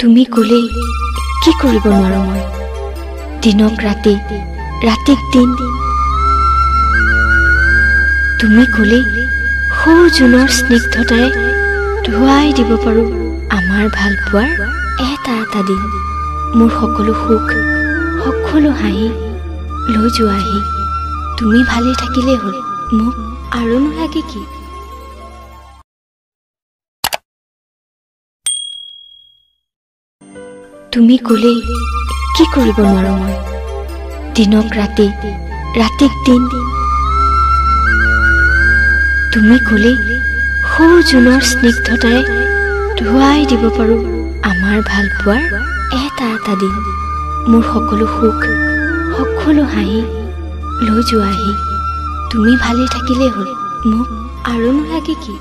তুমি ক'লেই কি কৰিব নোৱাৰো মই দিনক ৰাতি ৰাতিক দিন তুমি ক'লেই সৌ জোনৰ স্নিগ্ধতাৰে ধুৱাই দিব পাৰো আমাৰ ভাল পোৱাৰ এটা এটা দিন মোৰ সকলো সুখ সকলো হাঁহি লৈ যোৱাহি তুমি ভালে থাকিলে হ'ল মোক আৰু নালাগে কি তুমি ক'লেই কি কৰিব নোৱাৰো মই দিনক ৰাতি ৰাতিক দিন তুমি ক'লেই সৌ জোনৰ স্নিগ্ধতাৰে ধুৱাই দিব পাৰো আমাৰ ভাল পোৱাৰ এটা এটা দিন মোৰ সকলো সুখ সকলো হাঁহি লৈ যোৱাহি তুমি ভালে থাকিলে হ'ল মোক আৰু নালাগে কি